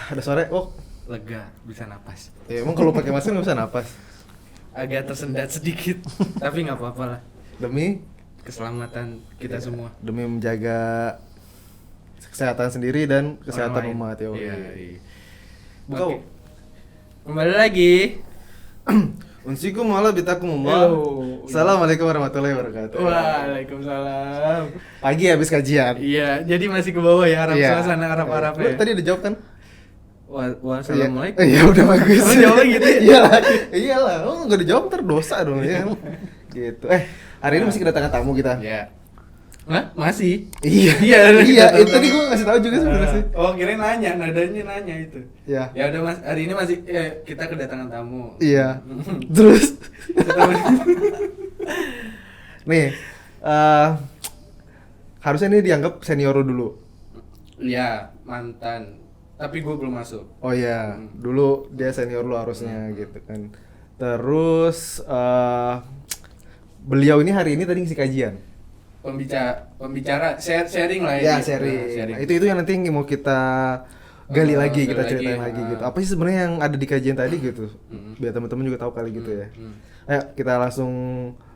Ada sore. Oh, lega, bisa napas. ya, emang kalau pakai masker nggak bisa napas. Agak tersendat sedikit, tapi nggak apa-apa lah. Demi Keselamatan kita semua. demi menjaga kesehatan sendiri dan kesehatan Orang lain. umat ya. Iya, iya. Kau Oke. Kembali lagi. unsikum wala bitakumullah. Assalamualaikum warahmatullahi wabarakatuh. Waalaikumsalam. Pagi habis kajian. Iya, jadi masih ke bawah ya Arab, Iya. suasana Arab-Arab Lu ya. tadi udah jawab kan? Wassalamualaikum. Iya, udah bagus. Oh, jawabnya gitu ya? Iyalah. Iyalah. Oh, enggak dijawab ntar dosa dong ya. Gitu. Hari ini masih kedatangan tamu kita. Iya. Hah? Masih? Iya. Iya, Iya, kita itu tadi gua ngasih tahu juga sebenarnya sih. Oh, kirain nanya, nadanya nanya itu. Iya. Ya udah Mas, hari ini masih kita kedatangan tamu. Iya. Terus nih harusnya ini dianggap senior lu dulu. Iya, mantan. Tapi gue belum masuk. Oh iya, dulu dia senior lu harusnya gitu kan. Terus beliau ini hari ini tadi ngisi kajian. Pembicara sharing lah Ya, ya. sharing. Nah, itu yang nanti mau kita gali lagi, kita gali ceritain lagi gitu. Apa sih sebenarnya yang ada di kajian tadi gitu? Biar teman-teman juga tahu kali gitu ya. Ayo kita langsung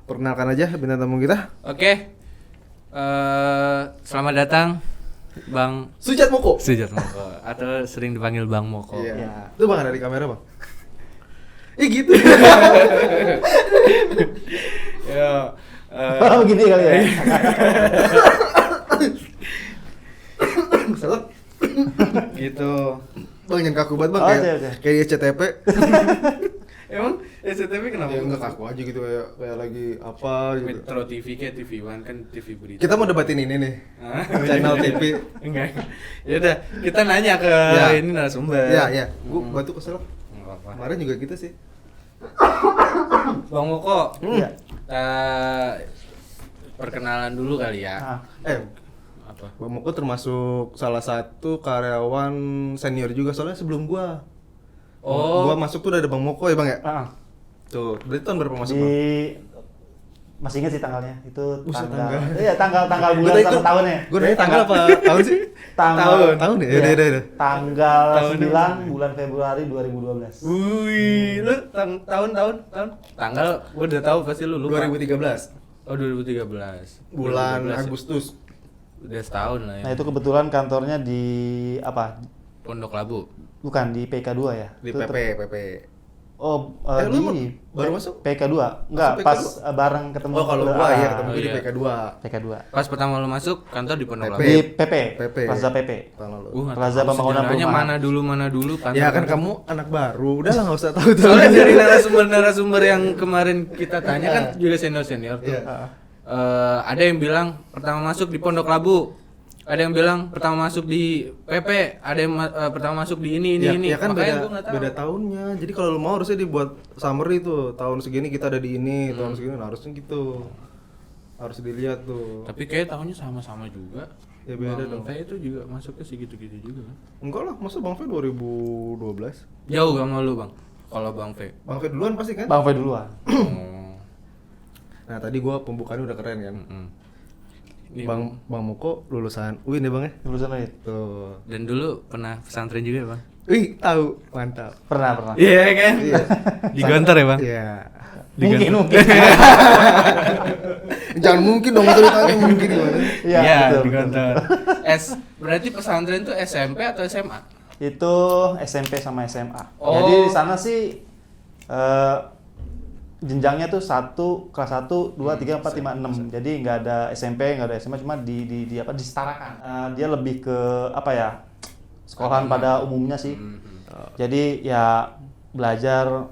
perkenalkan aja bintang tamu kita. Oke. Selamat datang Bang Sujat Moko. Sujat Moko atau sering dipanggil Bang Moko. Iya. Itu Bang ada di kamera, Bang. Gitu. Ya. Begini kali ya. Salah. Gitu. Bang jangan kaku banget, Bang. Oh, Kayak oke. kayak SCTP. Emang SCTV kenapa? Ya enggak kaku aja gitu kayak lagi apa gitu. Metro TV kayak TV One kan TV berita. Kita mau debatin ini nih. Hah? Channel TV. Enggak. Ya udah, kita nanya ke Ya. ini narasumber. Iya. Gua batuk kesel. Enggak apa-apa. Kemarin juga gitu sih. Bang Moko. Iya. Perkenalan dulu kali ya. Ah, Apa? Bang Moko termasuk salah satu karyawan senior juga soalnya sebelum gua. Oh. Gua masuk tuh udah ada Bang Moko ya, Bang ya? ah. Tuh, berarti tahun berapa masuk, Di Bang? masih ingat sih tanggalnya. Itu Buset, tanggal. tanggal. Iya, tanggal bulan Gua tadi sama tuh- tahunnya. Gua nanya tanggal apa tahun sih? Tahun ya? Iya. Yaudah. Tanggal Tahun 9 bulan Februari 2012. Wih, lu tahun. Tanggal gua udah tahu pasti lu lupa. 2013. Oh, 2013. Bulan 2013 ya? Agustus. Udah setahun lah ya. Nah, itu kebetulan kantornya di apa? Pondok Labu. Bukan di PK2 ya? Di Itu PP. Oh, Lu di baru masuk? PK2. Enggak, Masuk pas PK2? bareng ketemu. Oh, kalau gua ya ketemu Oh, gua di iya. PK2. PK2. Pas pertama lu masuk kantor di Pondok PP. Labu. Di PP. PP. Plaza PP. Tahun lalu. Nggak Plaza tahu Pembangunan sejarahnya Perumahan. mana dulu kantor. Ya kan kamu anak baru, udah lah nggak usah tahu tuh. Soalnya dari narasumber yang kemarin kita tanya kan juga senior tuh. Iya. Ada yang bilang pertama masuk di Pondok Labu, ada yang bilang pertama masuk di PP, ada yang pertama masuk di ini. Ya kan Makanya gua nggak tahu. beda tahunnya. Jadi kalau lu mau harusnya dibuat summary tuh. Tahun segini kita ada di ini, tahun segini nah, harusnya gitu. Harus dilihat tuh. Tapi kayak tahunnya sama-sama juga. Ya, beda Bang dong. Fe itu juga masuknya segitu-gitu juga kan. Enggak lah, masa Bang Fe 2012? Jauh sama lu, Bang. Kalau Bang Fe. Bang Fe duluan pasti kan? Bang Fe duluan. Oh. Nah, tadi gua pembukaannya udah keren kan. Mm-mm. Ini Bang Moko lulusan UIN ya, Bang ya? Lulusan lagi. Tuh. Dan dulu pernah pesantren juga, Bang. Wih, tahu. Mantap. Pernah. Iya kan? Iya. Di Gontor ya, Bang? Iya. Mungkin. Jangan mungkin dong itu ditanya mungkin gimana. Iya, betul, di betul. Gontor. Berarti pesantren itu SMP atau SMA? Itu SMP sama SMA. Oh. Jadi di sana sih jenjangnya tuh kelas 1, 2, 3, 4, 5, 6. Jadi nggak ada SMP, nggak ada SMA, cuma di apa disetarakan. Dia lebih ke apa ya? Sekolahan pada umumnya sih. Jadi ya belajar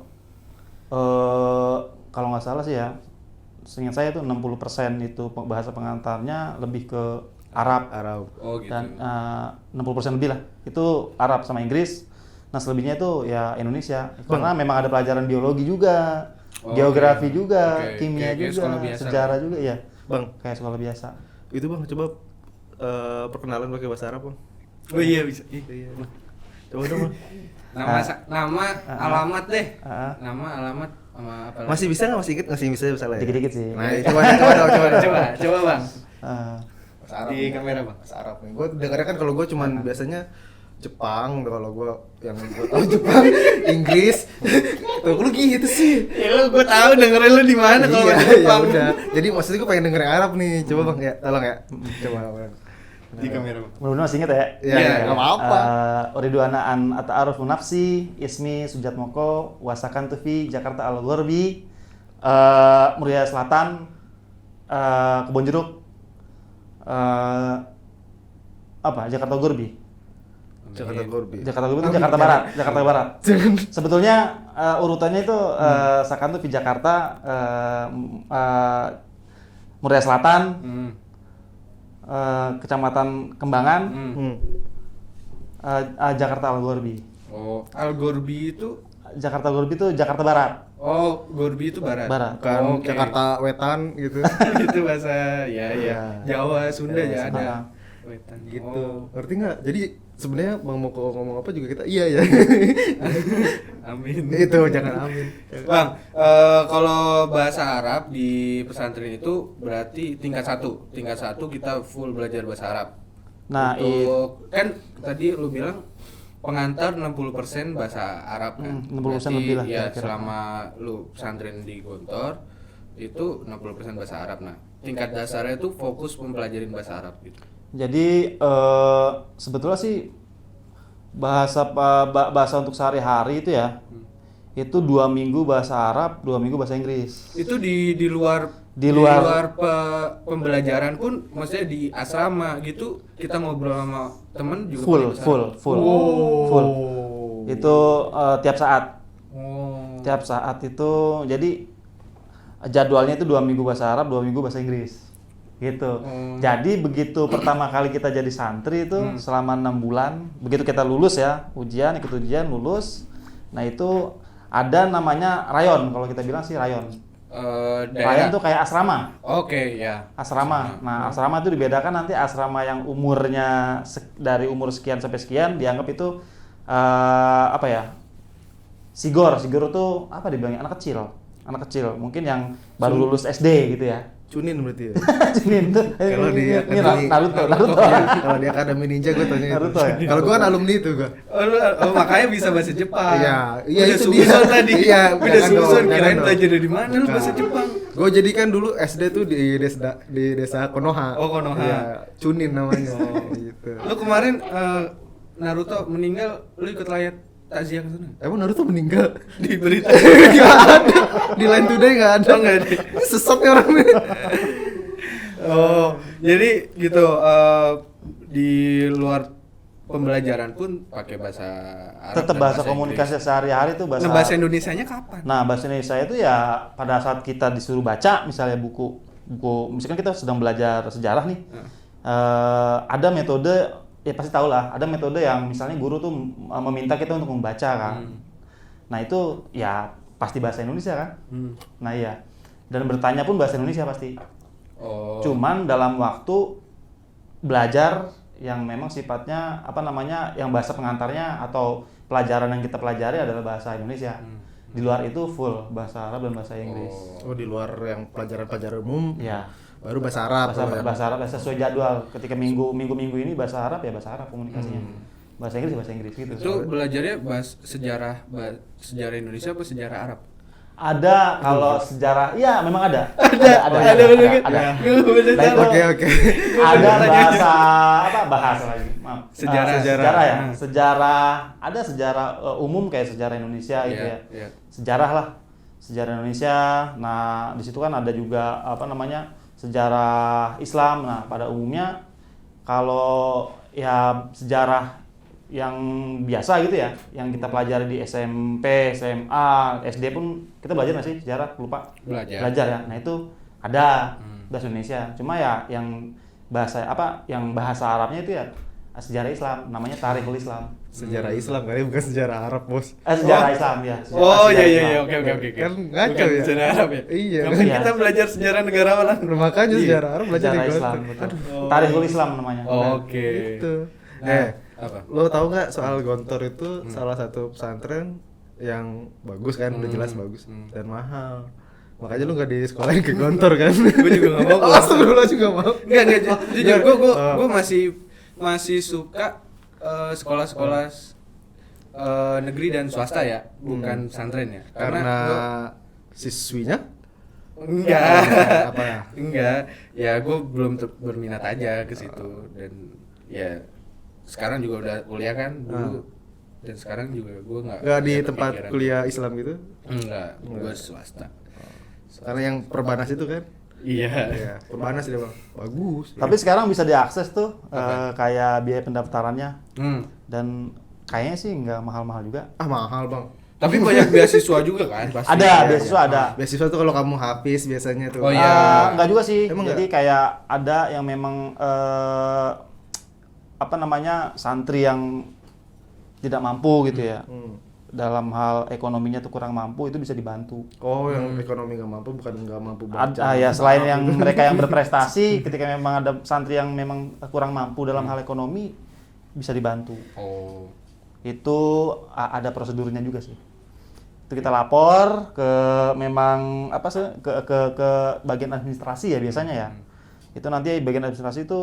kalau nggak salah sih ya, seingat saya tuh 60% itu bahasa pengantarnya lebih ke Arab. Oh gitu. Dan 60% lebih lah itu Arab sama Inggris. Nah selebihnya itu ya Indonesia karena memang ada pelajaran biologi juga, geografi juga, kimia Kayak juga, sekolah biasa sejarah lah. juga ya. Bang, Kayak sekolah biasa. itu Bang coba perkenalan pakai bahasa Arab, Bang. Oh iya bisa. Iya. Coba dong, Bang. Nama, alamat deh. Ah. Nama, alamat sama apa lagi? Masih bisa nggak? Masih inget? Masih bisa misalnya. Dikit-dikit sih. Nah, coba. Coba Bang. Eh, Bahasa Arab. Di kamera, Bang. Bahasa Arab nih. Gue dengarnya kan kalau gue cuman biasanya Jepang, kalau gue yang gue tahu Jepang, Inggris. Tuh lu gitu sih. Ya gue tahu dengerin lu di mana kalau Iya, bahasa ya Jepang. udah. Jadi maksudnya gue pengen denger Arab nih. Coba Bang ya, tolong ya. Coba Bang. Di kamera, Bang. Mudah-mudahan masih inget ya. Iya, Iya, enggak apa-apa. Ridwana an ata'arufu nafsi, ismi Sujat Moko, wasakan tufi Jakarta Al-Ghorbi, Muria Selatan, Kebon Jeruk, Jakarta Al-Ghorbi. Jakarta Gorbi. Jakarta Ghorbi itu Jakarta Barat, Jakarta Barat. Sebetulnya urutannya itu Sakan tufi Jakarta, Muria Selatan, Kecamatan Kembangan, Jakarta Al-Ghorbi. Oh, Al-Ghorbi itu Jakarta Ghorbi itu Jakarta Barat. oh, Ghorbi itu barat. Barat. Bukan Oke. Jakarta Wetan gitu. Itu bahasa ya Jawa, Sunda ya Sunda. ada. Wetan Gitu. Oh. Ngerti nggak? Jadi sebenarnya Bang mau ngomong apa juga kita iya ya. Amin. Itu jangan amin. Bang, kalau bahasa Arab di pesantren itu berarti tingkat 1. Tingkat 1 kita full belajar bahasa Arab. Nah, Untuk kan tadi lu bilang pengantar 60% bahasa Arab kan. 60% Berarti lebih lah ya kira-kira. selama lu pesantren di Gontor itu 60% bahasa Arab. Nah, tingkat dasarnya itu fokus mempelajarin bahasa Arab gitu. Jadi sebetulnya sih bahasa untuk sehari-hari itu ya, itu 2 minggu bahasa Arab, 2 minggu bahasa Inggris. Itu di luar Di luar- pembelajaran pun maksudnya di asrama gitu kita ngobrol sama temen juga Full, pakai bahasa full, Arab. full, Oh. full. Itu tiap saat. Oh. Tiap saat itu jadi jadwalnya itu 2 minggu bahasa Arab, 2 minggu bahasa Inggris. Gitu. Jadi begitu pertama kali kita jadi santri itu selama 6 bulan, begitu kita lulus ya, ikut ujian, lulus. Nah, itu ada namanya rayon, kalau kita bilang sih rayon. Rayon Daerah. tuh kayak asrama. Oke, ya. Asrama. Nah, asrama itu dibedakan nanti asrama yang umurnya dari umur sekian sampai sekian dianggap itu apa ya? Sigor itu apa dibilangnya? Anak kecil. Mungkin yang baru lulus SD gitu ya. Cunin berarti ya. Ini tuh. Kalau di ini akademi- Naruto. Kalau di Akademi Ninja gue tanya itu. Naruto ya? Kalau gue kan alumni itu gue. Oh, makanya bisa bahasa Jepang. Iya, iya, Udah itu susun dia. tadi. Iya, Udah jangan dong, susun jangan kirain dong. belajar dari mana lu bahasa Jepang. Gue jadi kan dulu SD tuh di desa Konoha. Oh, Konoha. Iya, Cunin namanya. Gitu. Lu kemarin Naruto meninggal, lu ikut layar takziah ke sana? Emang Naruto meninggal? Di berita. Nggak ada. Di Line Today nggak ada. Oh, nggak ada. Sesat nih orang ini. Oh, jadi gitu di luar pembelajaran pun pakai bahasa Arab. Tetap dan bahasa Inggris. komunikasi sehari-hari itu bahasa. Nah, bahasa Indonesianya kapan? Nah, bahasa Indonesia itu ya pada saat kita disuruh baca misalnya buku, misalkan kita sedang belajar sejarah nih. Ada metode, ya pasti tahu lah, ada metode yang misalnya guru tuh meminta kita untuk membaca kan. Nah, itu ya pasti bahasa Indonesia kan. Nah, iya. Dan bertanya pun bahasa Indonesia pasti. Oh. Cuman dalam waktu belajar yang memang sifatnya apa namanya, yang bahasa pengantarnya atau pelajaran yang kita pelajari adalah bahasa Indonesia. Di luar itu full bahasa Arab dan bahasa Inggris. Oh, di luar yang pelajaran-pelajaran umum. Ya. Baru bahasa Arab. Bahasa Arab sesuai jadwal. Ketika minggu ini bahasa Arab ya bahasa Arab komunikasinya. Bahasa Inggris ya bahasa Inggris gitu. Itu belajarnya sejarah Indonesia apa sejarah Arab? Ada kalau sejarah, iya memang ada. Ada. Oke. Ada bahasa bahasa lagi. Maaf. Sejarah. Sejarah ya. Hmm. Sejarah, ada sejarah umum kayak sejarah Indonesia gitu ya. Iya. Sejarah lah. Sejarah Indonesia. Nah, di situ kan ada juga apa namanya? Sejarah Islam. Nah, pada umumnya kalau ya sejarah yang biasa gitu ya, yang kita pelajari di SMP, SMA, SD pun kita belajar nggak sih sejarah? Lupa. Belajar. Ya. Nah, itu ada bahasa Indonesia. Cuma ya yang bahasa Arabnya itu ya sejarah Islam, namanya Tarikhul Islam. Sejarah Islam kali bukan sejarah Arab, Bos. Sejarah Islam ya. Oh Sejarah iya Islam. oke. Kan ngaco Bukan ya. sejarah Arab ya? Iya. Kan Iya. kita belajar sejarah negara orang. Makanya sejarah Arab belajar Sejarah di Islam, Gontor. betul. Oh. Tarikhul Islam namanya. Oke. Gitu. Nah, apa? Lo tau nggak soal Gontor itu salah satu pesantren yang bagus kan, udah jelas bagus dan mahal. Makanya lu nggak di sekolahin ke Gontor kan? Gue juga nggak mau. Astagfirullah juga mau. Enggak, jujur gue Oh. masih suka sekolah-sekolah negeri dan swasta ya, bukan pesantren ya. Karena gua- siswinya? enggak. Apa ya? Enggak. Ya gue belum berminat aja ke situ dan ya sekarang juga udah kuliah kan dulu. Dan sekarang juga gue nggak Nggak di ada tempat kepikiran. kuliah Islam gitu? Enggak, gue swasta. Karena yang Perbanas itu kan? Iya. Iya, Perbanas dia bang. Bagus. Tapi sekarang bisa diakses tuh kayak biaya pendaftarannya dan kayaknya sih nggak mahal-mahal juga. Mahal bang. Tapi banyak beasiswa juga kan pasti. Ada Iya, beasiswa ada. Beasiswa tuh kalau kamu habis biasanya tuh. Oh, iya. Nggak juga sih. Emang Jadi kayak ada yang memang apa namanya santri yang tidak mampu gitu ya. Dalam hal ekonominya tuh kurang mampu itu bisa dibantu. Oh, yang ekonomi nggak mampu bukan nggak mampu baca. Ya selain yang mereka yang berprestasi, ketika memang ada santri yang memang kurang mampu dalam hal ekonomi bisa dibantu. Oh. Itu ada prosedurnya juga sih. Itu kita lapor ke memang apa sih ke bagian administrasi ya biasanya ya. Itu nanti bagian administrasi itu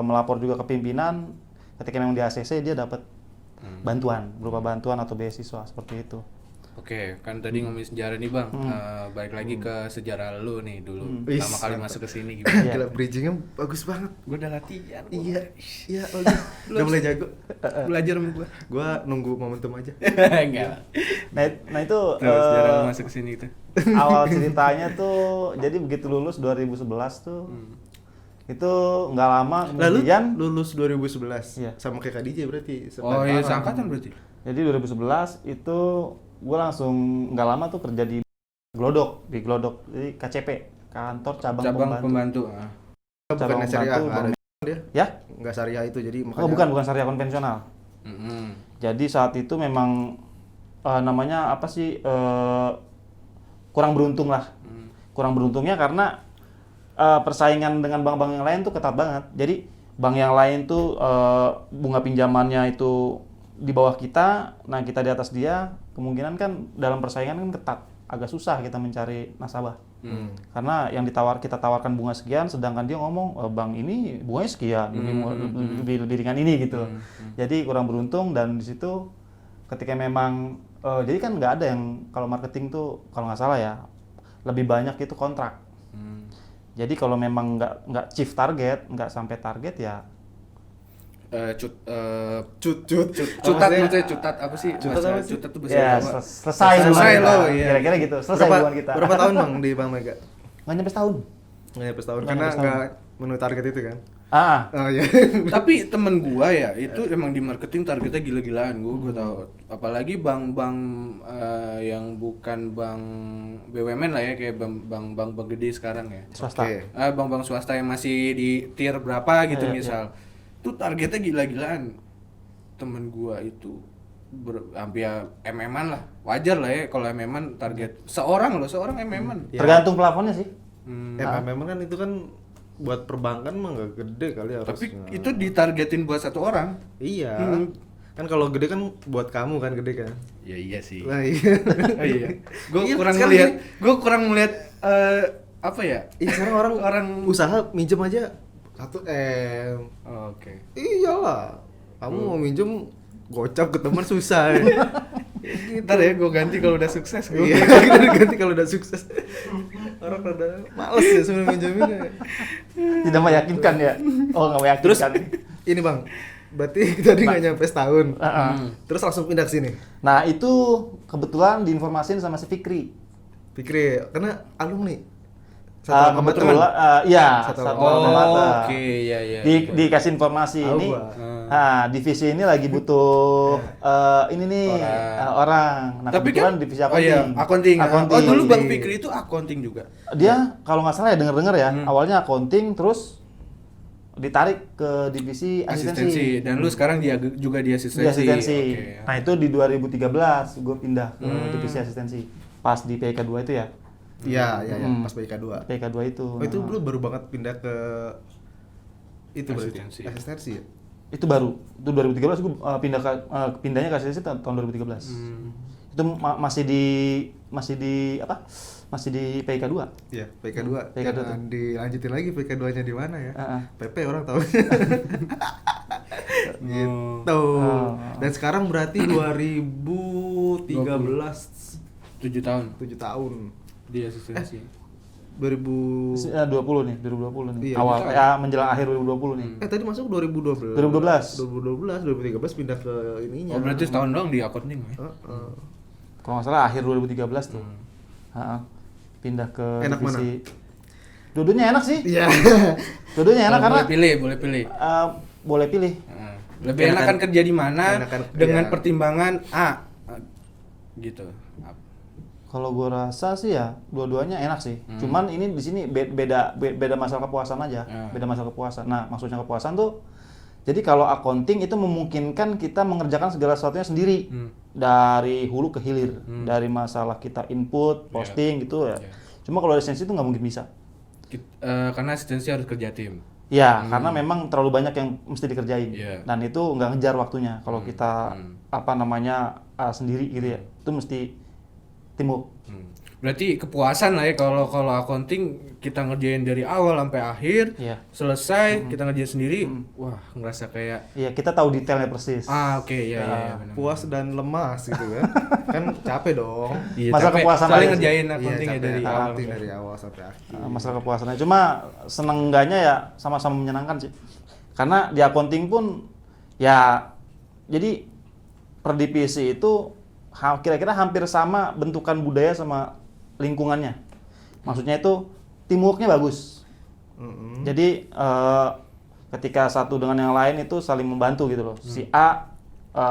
melapor juga ke pimpinan. Ketika memang di ACC dia dapat bantuan berupa bantuan atau beasiswa seperti itu. Oke, kan tadi ngomongin sejarah nih bang. Balik lagi ke sejarah lu nih dulu. Wih, Pertama kali mantap. masuk ke sini gimana? Gila, bridgingnya bagus banget. Gue udah latihan. Iya, iya, udah mulai jago. Belajar sama gue. Gua nunggu momentum aja. Enggak. Nah itu Terus sejarah lu masuk ke sini itu. awal ceritanya tuh jadi begitu lulus 2011 tuh itu nggak lama Lalu kemudian lulus 2011. Iya. Sama kayak Kak DJ berarti. Oh iya, seangkatan. seangkatan berarti. jadi 2011 itu gue langsung nggak lama tuh kerja di Glodok jadi KCP kantor cabang pembantu. Ah. Bukan Cabang syariah, pembantu, nggak ada dia. ya Nggak syariah itu, jadi makanya. oh bukan syariah konvensional. Jadi saat itu memang namanya apa sih kurang beruntung lah. Kurang beruntungnya karena persaingan dengan bank-bank yang lain tuh ketat banget. Jadi bank yang lain tuh bunga pinjamannya itu di bawah kita, nah kita di atas dia, kemungkinan kan dalam persaingan kan ketat, agak susah kita mencari nasabah. Karena yang kita tawarkan bunga sekian, sedangkan dia ngomong bank ini bunganya sekian, lebih ringan ini gitu. Jadi kurang beruntung dan di situ ketika memang jadi kan nggak ada yang kalau marketing tuh kalau nggak salah ya lebih banyak itu kontrak. Jadi kalau memang nggak chief target, nggak sampai target ya Cutat maksudnya cutat apa sih? Cutat apa sih? Cutat tuh bahasa ya Jawa. selesai Selesai hubungan lo, kita. iya. Kira-kira gitu, selesai hubungan kita. Berapa tahun bang di Bank Mega? Nggak nyampe setahun. Nggak nyampe setahun, Nggak karena nyampe setahun. nggak memenuhi target itu kan? Oh iya. Tapi temen gua ya itu emang di marketing targetnya gila-gilaan. Gua tahu. Apalagi bank-bank yang bukan bank BUMN lah ya, kayak bank gede sekarang ya. Swasta. Oke. Bank-bank swasta yang masih di tier berapa gitu Iya, misal. Tuh targetnya gila-gilaan. Temen gua itu hampir MM-an lah. Wajar lah ya kalau MM-an target seorang MM-an. Ya. Tergantung plafonnya sih. Memang kan itu kan buat perbankan mah nggak gede kali harusnya. Tapi itu ditargetin buat satu orang. Iya. Kan kalau gede kan buat kamu kan gede kan. Ya iya sih. Lah iya. Oh iya. Gue Iya, kurang sekarang melihat. Gue kurang melihat apa ya? Iya sekarang orang usaha minjem aja 1 M. Oh, oke. Iyalah. Kamu mau minjem gocap ke teman susah. Ntar ya gue ganti kalau udah sukses. Iya, kita ganti kalau udah sukses. Orang rada males ya sebenarnya minjeminnya. Tidak meyakinkan ya. Oh nggak Terus meyakinkan. ini bang, berarti tadi nggak nyampe setahun. Terus langsung pindah ke sini. Nah itu kebetulan diinformasin sama si Fikri. Fikri, karena alumni. Satu alma mater kan? Kebetulan, iya Satu satu alma alma mater. Oke, iya. Dikasih informasi Tahu ini. gua. Divisi ini lagi butuh ini nih orang. Nah Tapi kebetulan kan divisi oh iya, accounting. accounting. Oh dulu Bang Fikri itu accounting juga. Dia kalau nggak salah ya denger ya, awalnya accounting terus ditarik ke divisi asistensi. Dan lu sekarang dia juga di asistensi. Di asistensi. Oke. Nah itu di 2013 gue pindah ke divisi asistensi. Pas di PK 2 itu ya. Iya, pas PK2. PK 2 itu. Oh itu lu baru banget pindah ke itu berarti Asistensi. asistensi ya? Itu baru. Itu 2013 gue pindahnya ke asistensi tahun 2013. Itu masih di masih di apa? Masih di PK 2. Iya, PK2. PK2 tuh. Jangan dilanjutin lagi PK2-nya di mana ya? PP orang tahu. Gitu. Dan sekarang berarti 2013 7 tahun 7 tahun. dia asistensi. 2000 2020 nih, 2020 nih. Iya, Awal betul. ya menjelang akhir 2020 nih. tadi masuk 2012. 2013 pindah ke ininya. Oh, berarti setahun doang di accounting ya? Heeh. Kalau nggak salah akhir 2013 tuh. Heeh. Pindah ke Enak divisi. Dua-duanya enak sih. Iya. Dua-duanya enak karena boleh pilih. boleh pilih. Lebih enakan kerja di mana enakan, dengan iya. pertimbangan gitu. Kalau gue rasa sih ya dua-duanya enak sih. Cuman ini di sini beda masalah kepuasan aja. Beda masalah kepuasan. Nah, maksudnya kepuasan tuh jadi kalau accounting itu memungkinkan kita mengerjakan segala sesuatunya sendiri. Dari hulu ke hilir. Dari masalah kita input, posting gitu ya. Cuma kalau asistensi itu nggak mungkin bisa. Karena asistensi harus kerja tim. Ya, karena memang terlalu banyak yang mesti dikerjain. Dan itu nggak ngejar waktunya. Kalau kita sendiri gitu ya. Itu mesti teamwork. Berarti kepuasan lah ya kalau accounting kita ngerjain dari awal sampai akhir, Iya. selesai kita ngerjain sendiri, wah ngerasa kayak Iya, kita tahu detailnya persis. oke ya benar. Puas dan lemas gitu kan. Kan capek dong. Iya, Masalah capek. kepuasan Soalnya aja sih. ngerjain Iya, accounting ya capek dari awal. accounting dari awal sampai akhir. Masalah kepuasannya. Cuma seneng enggaknya ya sama-sama menyenangkan sih. Karena di accounting pun ya jadi per divisi itu kira-kira hampir sama bentukan budaya sama lingkungannya. Maksudnya itu teamworknya bagus. Jadi ketika satu dengan yang lain itu saling membantu gitu loh. Si A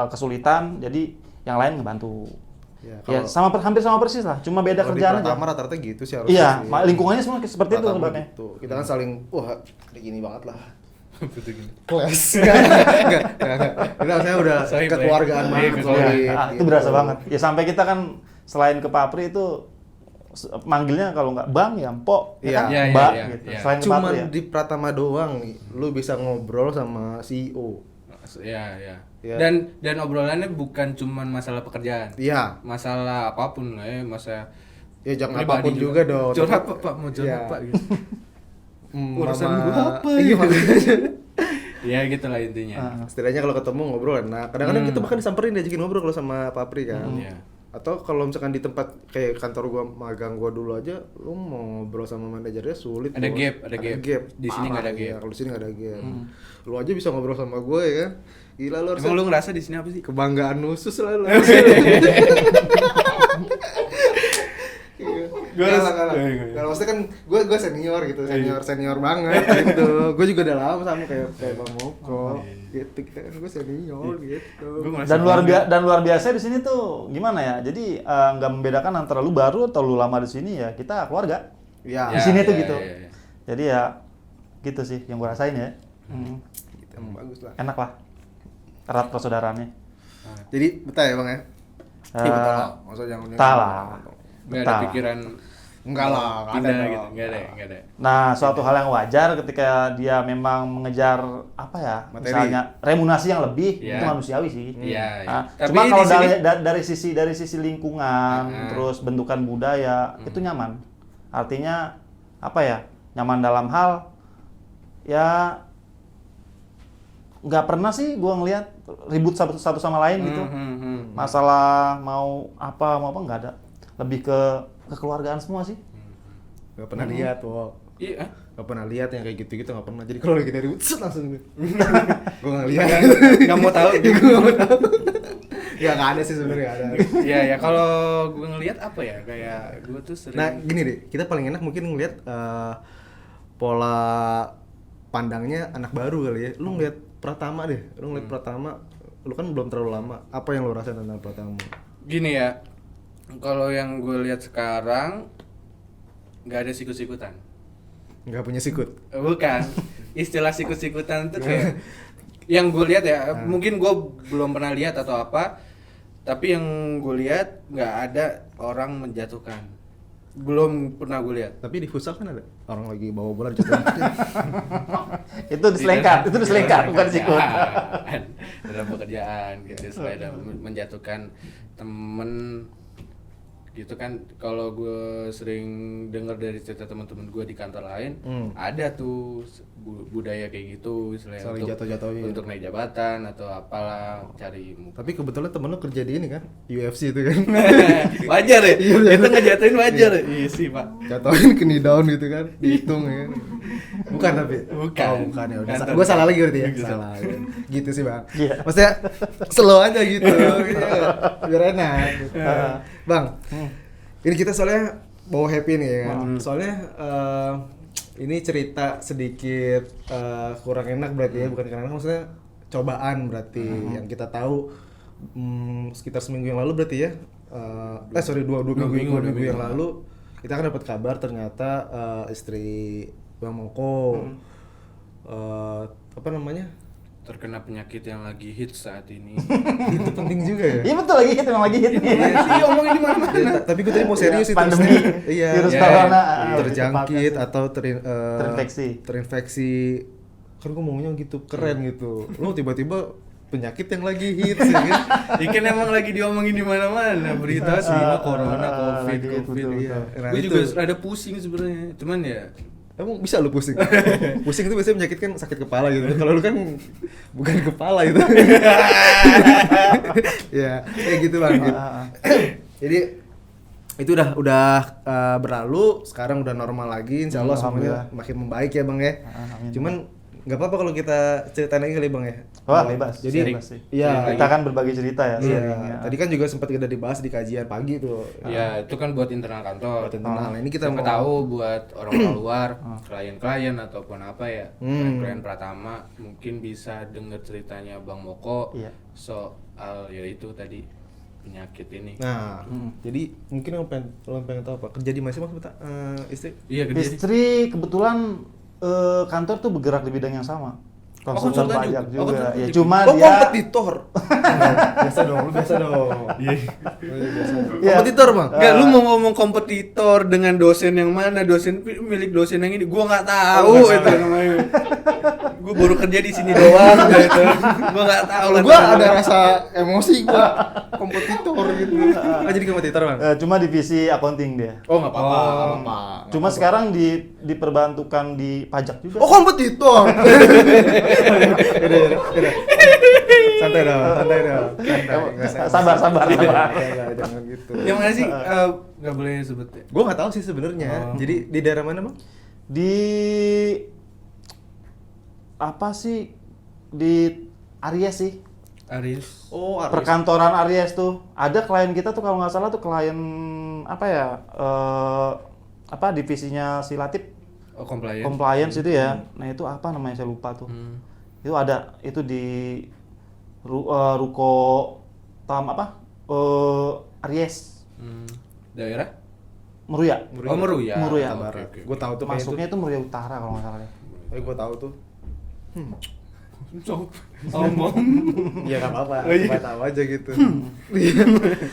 kesulitan, jadi yang lain ngebantu. Ya, hampir sama persis lah. Cuma beda Kalau di kerjaan aja. Pratama rata-rata gitu sih harusnya. Iya, sih. lingkungannya semua seperti itu Pratama sebenarnya. gitu. Kita kan saling wah kayak gini banget lah. Betul gini. Kelas. Enggak. Kita saya udah Sohib, kekeluargaan ya. banget. Iya, sohib, Itu gitu. berasa banget. Ya sampai kita kan selain ke Papri itu manggilnya kalau nggak Bang ya Mpok, Iya. kan? Iya, iya, Mbak iya, gitu. iya. Selain ke Cuman Papri ya. di Pratama doang nih, lu bisa ngobrol sama CEO. Ya. Iya. Dan obrolannya bukan cuman masalah pekerjaan. Iya. Masalah apapun lah ya, masalah Ya jangan pribadi apapun juga dong. Curhat apa Pak? Mau curhat Iya. apa gitu. Urusan Mama- gua apa Iya, gitu. makanya. Ya gitulah intinya. Setidaknya kalau ketemu ngobrol enak. Kadang-kadang kita bahkan disamperin diajakin ngobrol kalau sama Papri kan. Iya. Atau kalau misalkan di tempat kayak kantor gua magang gua dulu aja, lu mau ngobrol sama manajernya sulit. Ada Bos. gap, ada gap. Di sini nggak ada Parah, iya. gap. Kalau di sini nggak ada gap. Lu aja bisa ngobrol sama gue ya kan. Gila lu harus Emang lu ngerasa di sini apa sih? kebanggaan khusus lah lu. Gua Gak harus- lah, kalau maksudnya kan gue senior gitu, senior banget gitu. Gue juga udah lama sama kayak Bang Moko gitu, kita kan gue senior gitu. Gua ngerasa Dan luar biasa di sini tuh gimana ya? Jadi nggak membedakan antara lu baru atau lu lama di sini ya, kita keluarga. Ya, Di sini tuh gitu. Ya. Jadi ya gitu sih yang gua rasain ya. gitu, emang bagus lah. Enak lah. Erat persaudaraannya. Jadi betah ya Bang ya? Iya betah lah, maksudnya jangan Betah lah. Nggak ada Betah. pikiran Enggak lah, nggak ada pindah dong. gitu. Nggak ada. Nah, suatu hal yang wajar ketika dia memang mengejar apa ya, Materi. misalnya remunerasi yang lebih, Iya. itu manusiawi sih. Iya. Nah, Tapi cuma kalau di sini- dari sisi lingkungan, terus bentukan budaya, itu nyaman. Artinya apa ya? Nyaman dalam hal ya nggak pernah sih gua ngelihat ribut satu sama lain gitu. Masalah mau apa nggak ada. Lebih ke kekeluargaan semua sih. Gak pernah lihat, Wok. Iya. Gak pernah lihat yang kayak gitu-gitu, gak pernah. Jadi kalau lagi dari set langsung gue gak lihat. Nggak mau tahu. Gue gak mau tahu. Ya gak ada sih sebenarnya, gak ada. Ya kalau gue ngelihat apa ya, kayak gue tuh sering. Nah gini deh, kita paling enak mungkin ngeliat pola pandangnya anak baru kali ya. Lu ngeliat Pratama deh, lu ngeliat Pratama, lu kan belum terlalu lama. Apa yang lu rasain tentang Pratama? Gini ya, kalau yang gue lihat sekarang nggak ada sikut-sikutan. Nggak punya sikut? Bukan, istilah sikut-sikutan itu kayak yang gue lihat ya, mungkin gue belum pernah lihat atau apa, tapi yang gue lihat nggak ada orang menjatuhkan. Belum pernah gue lihat. Tapi di futsal kan ada orang lagi bawa bola dijatuhin. Itu diselengkat, bukan sikut. Dalam pekerjaan gitu, selain ada menjatuhkan temen gitu kan. Kalau gue sering dengar dari cerita teman-teman gue di kantor lain, ada tuh budaya kayak gitu, istilahnya Saling jatuh-jatuhin. untuk naik jabatan atau apalah, cari muka. Tapi kebetulan temen lo kerja di ini kan, UFC itu kan. Wajar ya, itu ngejatuhin wajar ya. Iya sih pak. Jatuhin ke knee down gitu kan, dihitung ya. Bukan tapi. Bukan. Oh, bukan ya. Udah, Kantor. gue salah lagi berarti ya. Gitu. Salah. Ya. Gitu sih bang. Iya. Maksudnya slow aja gitu. Iya, biar enak. Gitu. Bang, ini kita soalnya bawa happy nih ya kan. Soalnya ini cerita sedikit kurang enak berarti ya, bukan karena enak, maksudnya cobaan berarti yang kita tahu sekitar seminggu yang lalu berarti ya. Dua minggu yang lalu kita kan dapat kabar ternyata istri Bang Moko apa namanya, Terkena penyakit yang lagi hits saat ini. itu penting juga ya. Iya betul, lagi hit, memang lagi hit nih. Iya omongin di mana-mana. Ya, tapi gue tadi mau serius itu Pandemi, maksudnya, iya, virus Iya, corona, terjangkit atau terinfeksi. kan gue ngomongnya gitu keren gitu. Lo tiba-tiba penyakit yang lagi hits ya kan. Ikan emang lagi diomongin di mana-mana berita semua corona, covid, lagi hit, covid. betul, Iya. betul. Nah, Gue itu. juga rada pusing sebenarnya. Cuman ya Emang bisa lu pusing? Pusing itu biasanya penyakit kan sakit kepala gitu. Kalau lu kan bukan kepala itu. Ya, kayak gitu bang. Gitu. Jadi itu udah berlalu, sekarang udah normal lagi. Insya Allah semuanya makin membaik ya bang ya. Amin. Cuman nggak apa-apa kalau kita ceritain lagi kali bang ya. Wah, bebas. Jadi bebas sih. iya. Kita kan berbagi cerita ya. Iya. sering, ya. Tadi kan juga sempat kita dibahas di kajian pagi tuh. ya itu kan buat internal kantor. Buat internal. Nah, ini kita Siapa mau tahu buat orang luar, klien-klien ataupun apa ya, klien Pratama mungkin bisa dengar ceritanya Bang Moko Iya. soal ya itu tadi penyakit ini. Nah, jadi mungkin lo pengen tahu apa? Kerja di mana sih mas istri? Iya gede. Istri kebetulan kantor tuh bergerak di bidang yang sama. Konsultan konsultan pajak juga. Oh, juga. konsultan Ya juga. cuma Oh, dia kompetitor. Biasa dong, lu biasa dong. Iya. Biasa. Iya. Kompetitor, Bang. Enggak, lu mau ngomong kompetitor dengan dosen yang mana? Dosen milik dosen yang ini gua nggak tahu itu namanya. Gua baru kerja di sini doang gitu. Gua nggak tahu lah. Gua ada rasa emosi gua. Kompetitor gitu. Ah, jadi kompetitor, Bang. cuma divisi accounting dia. Oh, enggak apa-apa. Cuma sekarang diperbantukan di pajak juga. Oh, kompetitor. Udah. Santai dong. Sabar. Jangan gitu. Yang mana sih? Nggak boleh sebut ya. Gua nggak tahu sih sebenarnya. Jadi di daerah mana, Bang? Di apa sih? Di Aries sih. Aris. Oh, Perkantoran Aries tuh. Ada klien kita tuh kalau nggak salah tuh klien apa ya? Divisinya si Latif. Oh, compliance. Compliance itu ya. Nah, itu apa namanya saya lupa tuh. Itu ada itu di ruko Aries Daerah? Meruya. Oh, Meruya. Meruya. Oke. Gue tahu tuh kayak itu. Masuknya itu Meruya Utara kalau nggak salah ya. Gue tahu tuh. Ngomong. Ya nggak apa-apa, Oh, iya. cuma tahu aja gitu.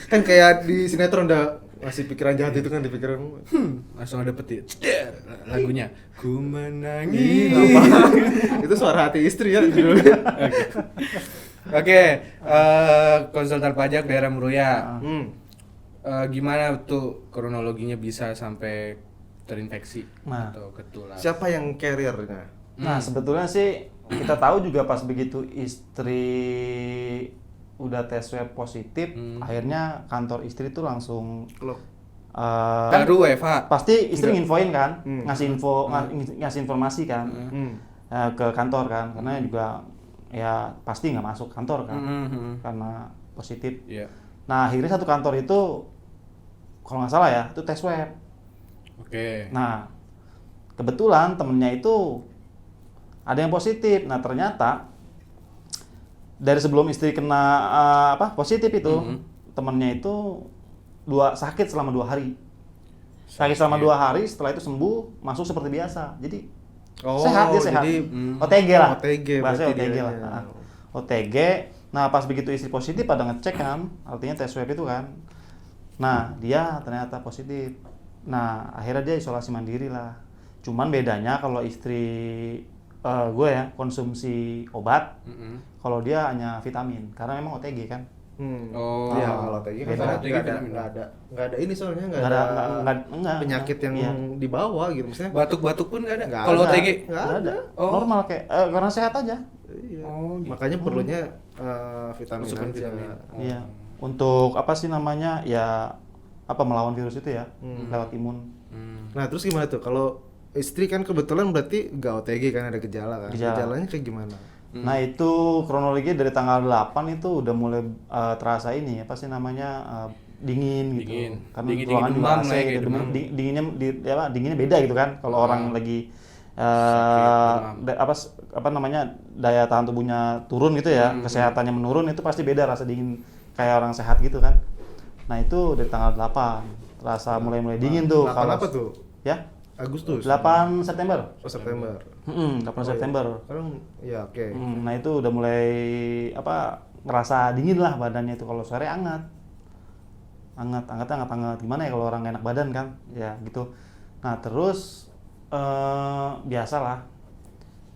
Kan kayak di sinetron udah ngasih pikiran jahat itu kan di pikiran. Langsung ada petir. Lagunya Ku Ih, menangis. ngapa? Itu suara hati istri ya judulnya. Oke, konsultan pajak daerah Meruya. Gimana tuh kronologinya bisa sampai terinfeksi Nah. atau ketular? Siapa yang carrier-nya? Nah, sebetulnya sih kita tahu juga pas begitu istri udah tes swab positif, akhirnya kantor istri tuh langsung Lo. kan Baru Eva. pasti istri nginfoin kan, Hmm. ngasih informasi kan ke kantor kan, karena juga ya pasti nggak masuk kantor kan, karena positif. Iya. Nah, akhirnya satu kantor itu kalau nggak salah ya itu tes swab. Oke. Nah, kebetulan temennya itu ada yang positif. Nah, ternyata dari sebelum istri kena positif itu, temennya itu sakit selama 2 hari. Sakit selama 2 hari, setelah itu sembuh, masuk seperti biasa. Jadi sehat, dia sehat. Jadi, OTG lah. OTG Bahasanya berarti OTG dia. lah. Nah, OTG. Nah, pas begitu istri positif pada ngecek kan, artinya tes swab itu kan. Nah, dia ternyata positif. Nah, akhirnya dia isolasi mandiri lah. Cuman bedanya kalau istri gue ya konsumsi obat, kalau dia hanya vitamin karena memang OTG kan. Oh. Iya, kalau OTG kan Beda. nggak OTG ada, vitamin. nggak ada ini soalnya nggak Nggak ada, enggak. penyakit yang Iya. dibawa gitu, maksudnya Batuk-batuk pun nggak ada. nggak Kalau ada. OTG. Nggak ada. Oh. Normal kayak karena sehat aja. Iya. Oh, gitu. Makanya perlunya vitamin Asupan aja. vitamin. Oh. Iya. Untuk apa sih namanya? Ya apa melawan virus itu ya lewat imun. Nah terus gimana tuh kalau istri kan kebetulan berarti nggak OTG kan, ada gejala kan? Gejala. Gejalanya kayak gimana? Nah itu kronologi dari tanggal 8 itu udah mulai terasa ini apa sih namanya dingin gitu. Dingin. Karena Dingin, ruangan demam juga AC lah ya, gitu. kayak demam. Dinginnya dinginnya beda gitu kan. Kalau orang lagi demam. apa namanya daya tahan tubuhnya turun gitu ya, kesehatannya menurun itu pasti beda rasa dingin kayak orang sehat gitu kan. Nah itu dari tanggal 8 terasa mulai dingin tuh. 8 apa tuh? Ya Agustus? 8 September. Oh September. 8 September. Sekarang ya oke. Nah itu udah mulai ngerasa dingin lah badannya itu. Kalau sore hangat gimana ya kalau orang nggak enak badan kan ya gitu. Nah terus biasalah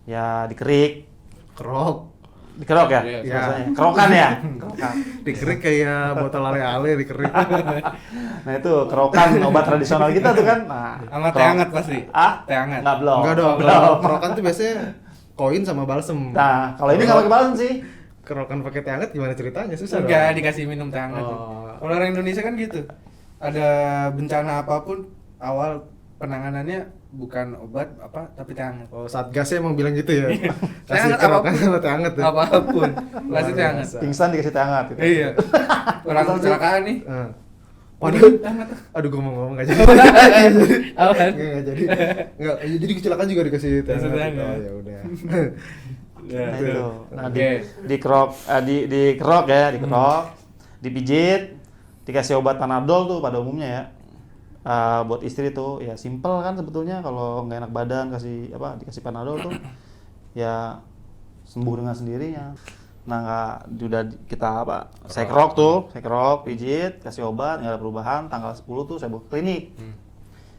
ya dikerok ya Iya, biasanya kerokan ya kerokan. Dikerik kayak botol ale-ale dikerik. Nah itu kerokan obat tradisional kita tuh kan. Nah Sama teh hangat pasti. Teh hangat. nggak belum Enggak dong, belum. kalau kerokan tuh biasanya koin sama balsem. Nah kalau ini nggak pakai balsem sih. Kerokan pakai teh hangat gimana ceritanya? Susah Enggak dong. dikasih minum teh hangat. Oh. Kalau orang Indonesia kan gitu. Ada bencana apapun awal penanganannya bukan obat apa tapi teh hangat. Oh, Satgasnya emang bilang gitu ya. Teh Kasih hangat kerokan apapun. sama teh hangat ya. Apapun. Kasih teh hangat. biasa. Pingsan dikasih teh hangat gitu. Iya. Orang kecelakaan nih. Heeh. Waduh, Waduh, teh hangat. aduh gue mau ngomong nggak jadi. Apaan? Nggak jadi. Nggak, jadi kecelakaan juga dikasih teh Kasih teh hangat. hangat. Oh ya udah. Nah itu. Nah Oke. dikerok ya, dikerok, dipijit, dikasih obat Panadol tuh pada umumnya ya. Buat istri tuh ya simple kan sebetulnya kalau nggak enak badan dikasih Panadol tuh ya sembuh dengan sendirinya. Nah udah kita saya kerok, pijit, kasih obat nggak ada perubahan. Tanggal 10 tuh saya bawa ke klinik.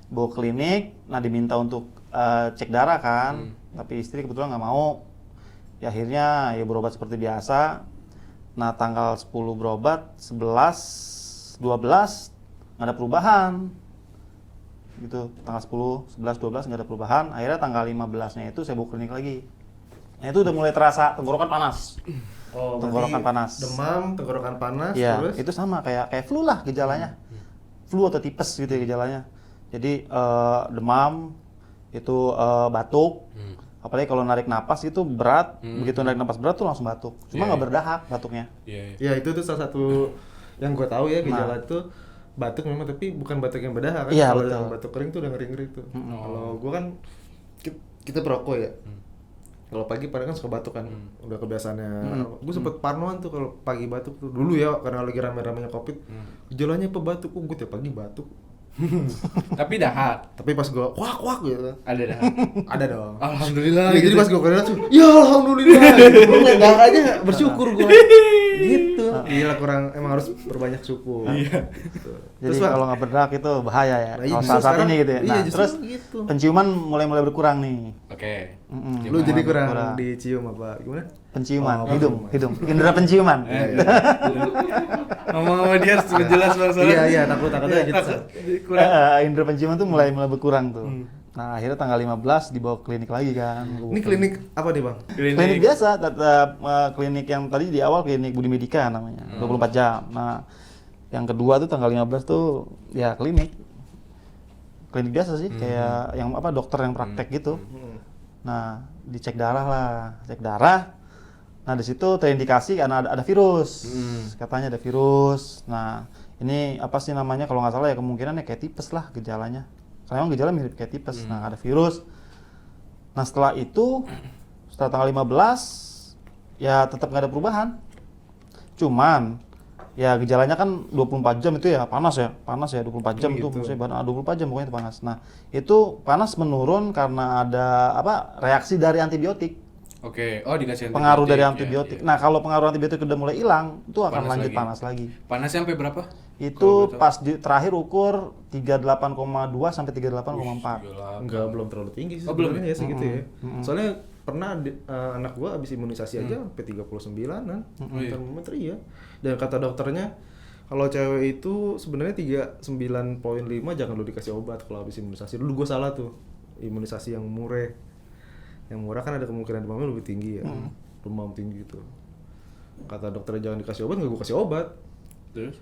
Bawa ke klinik, nah diminta untuk cek darah kan, tapi istri kebetulan nggak mau. Ya akhirnya ya berobat seperti biasa. Nah tanggal 10 berobat, 11, 12 nggak ada perubahan. Gitu, tanggal 10, 11, 12 nggak ada perubahan. Akhirnya tanggal 15-nya itu saya bawa klinik lagi. Nah itu udah mulai terasa tenggorokan panas. Oh, Tenggorokan berarti panas. Demam, tenggorokan panas, Iya, terus itu sama kayak flu lah gejalanya. Flu atau tipes gitu ya gejalanya. Jadi demam, itu batuk. Apalagi kalau narik napas itu berat, begitu narik napas berat tuh langsung batuk. Cuma Iya, nggak iya. berdahak batuknya. Iya. ya itu tuh salah satu yang gue tahu ya gejala Nah. itu batuk memang, tapi bukan batuk yang berdahak kan. Iya, Kalau betul. yang batuk kering tuh udah ngeri-ngeri tuh. Kalau gue kan kita perokok ya. Kalau pagi pada kan suka batuk kan, udah kebiasaannya. Gue sempet parnoan tuh kalau pagi batuk tuh dulu ya, karena lagi rame-ramenya covid. Gejalanya apa batuk? Gue tiap pagi batuk. Tapi dahak. Tapi pas gue kuak gitu, Ada dahak. ada dong. Alhamdulillah. Ya, jadi gitu. pas gue kena tuh, ya alhamdulillah. Gue nggak aja bersyukur gue. Gitu. Gila, kurang emang harus berbanyak syukur. Iya. Jadi kalau nggak berdahak itu bahaya ya. Nah, iya, Kalau justru saat ini sekarang- gitu ya. iya, Nah, justru terus gitu. penciuman mulai berkurang nih. Oke. Lu jadi kurang Kurang. dicium apa gimana? Penciuman, Oh, hidung, indera penciuman. Ngomong dia harus jelas masalah. Iya, takutnya gitu. Kurang. Indera penciuman tuh mulai berkurang tuh. Nah, akhirnya tanggal 15 dibawa ke klinik lagi kan. Ini klinik apa nih, Bang? Klinik biasa, tetap klinik yang tadi di awal klinik Budi Medika namanya, 24 jam. Nah, yang kedua tuh tanggal 15 tuh ya klinik biasa sih, kayak yang dokter yang praktek gitu. Nah, dicek darah lah, cek darah. Nah, di situ terindikasi karena ada virus, katanya ada virus. Nah, ini apa sih namanya kalau nggak salah ya kemungkinan kayak tipes lah gejalanya. Karena emang gejala mirip kayak tipes. Nah, ada virus. Nah, setelah tanggal 15 ya tetap nggak ada perubahan. Cuman ya gejalanya kan 24 jam itu ya panas ya 24 jam Gitu. tuh maksudnya 24 jam pokoknya itu panas. Nah, itu panas menurun karena ada reaksi dari antibiotik. Oke. Oh, dikasih Pengaruh dari ya, antibiotik. ya. Nah, kalau pengaruh antibiotik udah mulai hilang, itu akan Panas lanjut lagi. panas lagi. Panasnya sampai berapa? Itu Kalau betul. pas terakhir ukur 38,2 sampai 38,4. Gila. Enggak, belum terlalu tinggi sih Oh, belum sebenarnya ya segitu ya. Soalnya anak gua habis imunisasi aja sampai 39-an iya. termometer iya. Dan kata dokternya kalau cewek itu sebenarnya 39,5 jangan lu dikasih obat kalau habis imunisasi. Dulu gua salah tuh. Imunisasi yang murah. Yang murah kan ada kemungkinan demamnya lebih tinggi ya. Demam tinggi itu. Kata dokter jangan dikasih obat, nggak gua kasih obat. Terus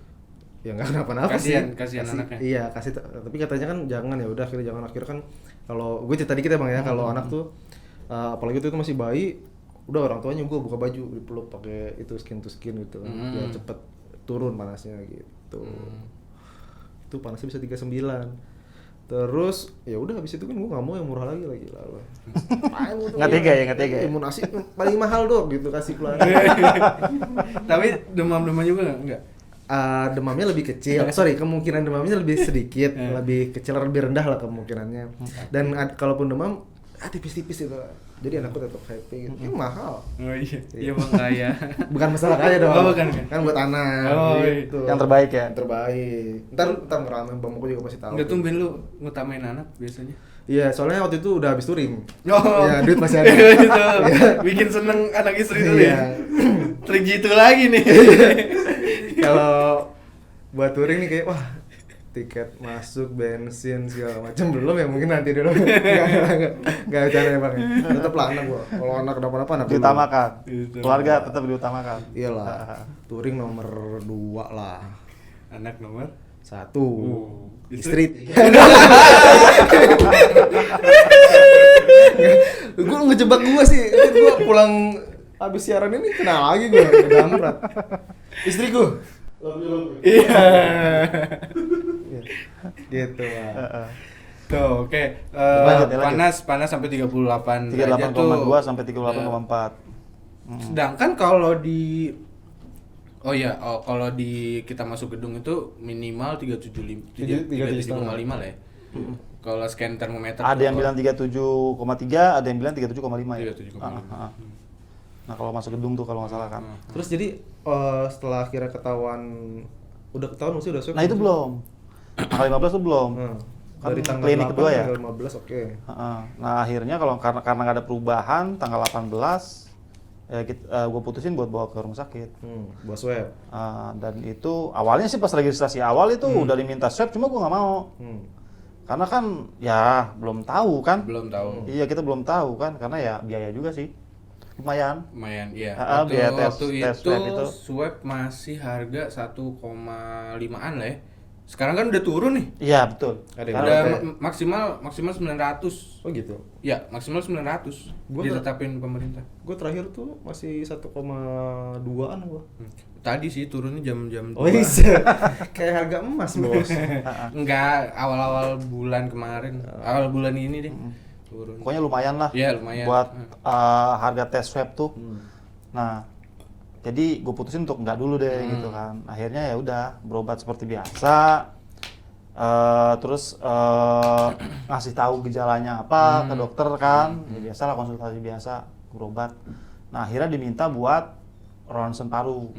Ya nggak kenapa-napa sih. Kasihan anaknya. Iya, tapi katanya kan jangan ya udah akhirnya jangan. Akhirnya kan kalau gue cerita dikit ya Bang ya, kalau anak tuh apalagi itu masih bayi, udah orang tuanya gue buka baju dipeluk pakai itu skin to skin gitu kan. Biar cepet turun panasnya gitu. Itu panasnya bisa 39. Terus ya udah habis itu kan gue nggak mau yang murah lagi lah. Nggak tega ya, nggak tega ya? Imunasi paling mahal dok gitu kasih keluar. Tapi demam-demam juga enggak? Demamnya lebih kecil, kemungkinan demamnya lebih sedikit, lebih kecil, lebih rendah lah kemungkinannya. Dan kalaupun demam, tipis-tipis itu. Jadi anakku tetap happy gitu. Ini mahal. Oh iya Bang kaya. Bukan masalah kaya dong. Oh, bukan. Kan buat anak. Oh, gitu. Yang terbaik ya. Yang terbaik. Ntar ngeramein bangku juga pasti tahu. Enggak tumben lu ngutamain anak biasanya. Iya, soalnya waktu itu udah habis touring. Oh. Ya, duit masih ada. Itu bikin seneng anak istri dulu ya. Trik gitu lagi nih. Kalau buat touring nih kayak wah tiket masuk, bensin segala macam belum ya mungkin nanti dulu. Enggak bercanda ya Bang. Tetap lah anak gua. Kalau anak kenapa-napa anak dulu. Diutamakan. Keluarga tetap diutamakan. Iyalah. Touring nomor 2 lah. Anak nomor 1. Istri. Gue ngejebak gua sih. Gua pulang habis siaran ini kenal lagi gua, damprat. Istriku. Iya. Gitu lah. Tuh, oke. Lanjut. Panas sampai 38 derajat 38,2 sampai 38,4. Sedangkan kalau di kalau di kita masuk gedung itu minimal 37,5 lah ya. Kalau scan termometer Ada yang bilang 37,3, ada yang bilang 37,5 ya. 37,5. Nah, kalau masuk gedung tuh kalau nggak salah kan. Terus jadi setelah akhirnya ketahuan udah ketahuan mesti udah swab. Nah, itu belum. Tanggal 15 tuh belum. Kan Dari tanggal klinik 8, kedua ya. Tanggal 15 oke. Nah, akhirnya karena nggak ada perubahan tanggal 18 ya gue putusin buat bawa ke rumah sakit. Buat swab. Dan itu awalnya sih pas registrasi awal itu udah diminta swab, cuma gue nggak mau. Karena kan ya belum tahu kan. Belum tahu. Iya, kita belum tahu kan karena ya biaya juga sih. Lumayan, iya. biaya Waktu tes itu swab swab masih harga 1,5-an lah ya. Sekarang kan udah turun nih. Iya, betul. Ada yang Udah berapa maksimal 900. Oh gitu. Ya, maksimal 900. Ditetapin pemerintah. Gue terakhir tuh masih 1,2-an gua. Tadi sih turunnya jam-jam Oh iya. Kayak harga emas, Bos. Enggak, awal-awal bulan kemarin. Awal bulan ini deh. Turun. Pokoknya lumayan lah. Iya, lumayan. Buat harga tes swab tuh. Nah, jadi gue putusin untuk nggak dulu deh gitu kan. Akhirnya ya udah berobat seperti biasa. Terus ngasih tahu gejalanya apa ke dokter kan. Ya biasalah konsultasi biasa, berobat. Nah, akhirnya diminta buat ronsen paru.